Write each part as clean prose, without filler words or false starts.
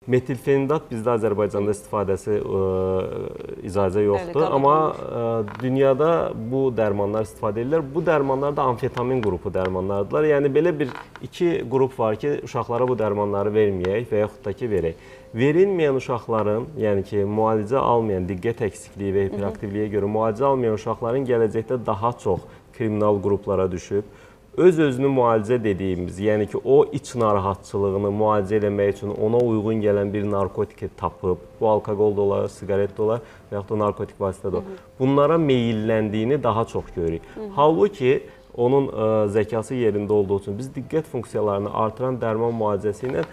Metilfenidat bizdə Azərbaycanda istifadəsi icazə yoxdur, amma dünyada bu dərmanlar istifadə edirlər. Bu dərmanlar da amfetamin qrupu dərmanlardılar. Yəni belə iki qrup var ki, uşaqlara bu dərmanları verməyək və yaxud da ki, verək. Verilməyən uşaqların, yəni ki, müalicə almayan, diqqət əksikliyi və hiperaktivliyə görə müalicə almayan uşaqların gələcəkdə daha çox kriminal qruplara düşüb, öz-özünü müalicə dediyimiz, yəni ki, o iç narahatçılığını müalicə eləmək üçün ona uyğun gələn bir narkotik tapıb, bu alkoqol da olar, siqaret də olar və yaxud da narkotik vasitə də olar, bunlara meyilləndiyini daha çox görürük. Halbuki, onun zəkası yerində olduğu üçün biz diqqət funksiyalarını artıran dərman müalicəsi ilə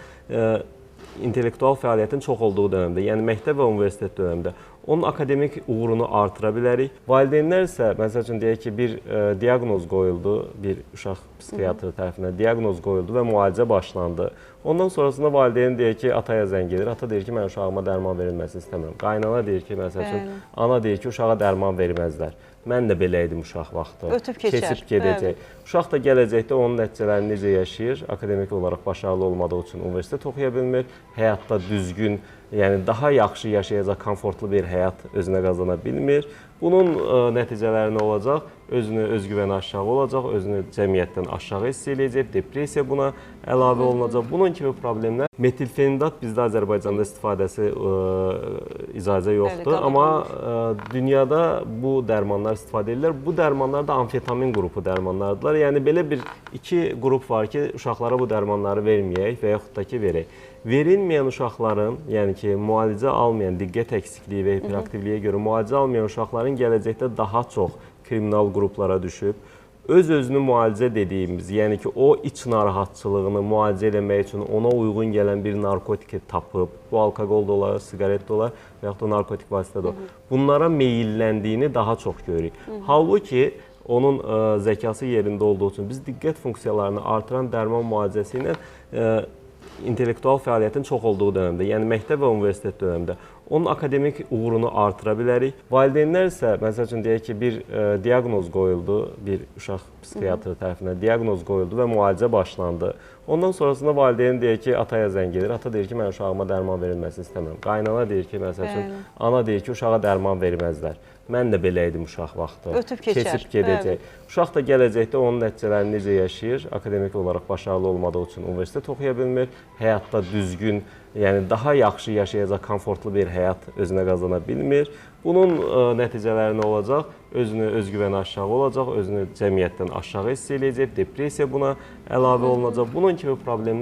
intellektual fəaliyyətin çox olduğu dönəmdə, yəni məktəb və universitet dönəmdə onun akademik uğurunu artıra bilərik. Valideynlər isə, məsəl üçün deyək ki, bir diaqnoz qoyuldu, bir uşaq psixiatrı tərəfindən diaqnoz qoyuldu və müalicə başlandı. Ondan sonrasında valideyn deyir ki, ataya zəng gedir, ata deyir ki, mən uşağıma dərman verilməsini istəmirəm. Qaynana deyir ki, məsəl üçün, ana deyir ki, uşağa dərman verməzlər. Mən də belə idim uşaq vaxtı. Ötüb keçər. Keçib gedəcək. Uşaq da gələcəkdə onun nəticələrini necə yaşayır, akademik olaraq başarılı olmadığı üçün universitet oxuya bilmir, həyatda düzgün, yəni daha yaxşı yaşayacaq, komfortlu bir həyat özünə qazana bilmir. Bunun nəticələri nə olacaq? Özünü özgüvəni aşağı olacaq, özünü cəmiyyətdən aşağı hiss eləyəcək, depressiya buna əlavə olunacaq. Bunun kimi problemlər. Metilfenidat bizdə Azərbaycanda istifadəsi icazə yoxdur, amma dünyada bu dərmanlar istifadə edirlər. Bu dərmanlar da amfetamin qrupu dərmanlardılar. Yəni belə iki qrup var ki, uşaqlara bu dərmanları verməyək və yaxud da ki, verək. Verilməyən uşaqların, yəni ki, müalicə almayan, diqqət əksikliyi və hiperaktivliyə görə müalicə almayan uşaqların gələcəkdə daha çox kriminal qruplara düşüb, öz-özünü müalicə dediyimiz, yəni ki, o iç narahatçılığını müalicə eləmək üçün ona uyğun gələn bir narkotik tapıb, bu alkoqol da olar, siqaret də olar və yaxud da narkotik vasitə də olar, bunlara meyilləndiyini daha çox görürük. Halbuki, onun zəkası yerində olduğu üçün biz diqqət funksiyalarını artıran dərman müalicəsi ilə intellektual fəaliyyətin çox olduğu dönəmdə, yəni məktəb və universitet dönəmdə onun akademik uğurunu artıra bilərik. Valideynlər isə, məsəl üçün deyək ki, bir diaqnoz qoyuldu, bir uşaq psixiatrı tərəfindən diaqnoz qoyuldu və müalicə başlandı. Ondan sonrasında valideyn deyir ki, ataya zəng gedir, ata deyir ki, mən uşağıma dərman verilməsini istəmirəm. Qaynana deyir ki, məsəl üçün, ana deyir ki, uşağa dərman verməzlər. Mən də belə idim uşaq vaxtı. Ötüb keçər. Keçib gedəcək. Uşaq da gələcəkdə onun nəticələrini necə yaşayır, akademik olaraq başarılı olmadığı üçün universitet oxuya bilmir, həyatda düzgün, yəni daha yaxşı yaşayacaq, komfortlu bir həyat özünə qazana bilmir. Bunun nəticələri nə olacaq? Özünü özgüvəni aşağı olacaq, özünü cəmiyyətdən aşağı hiss eləyəcək, depressiya buna əlavə olunacaq. Bunun kimi problemlər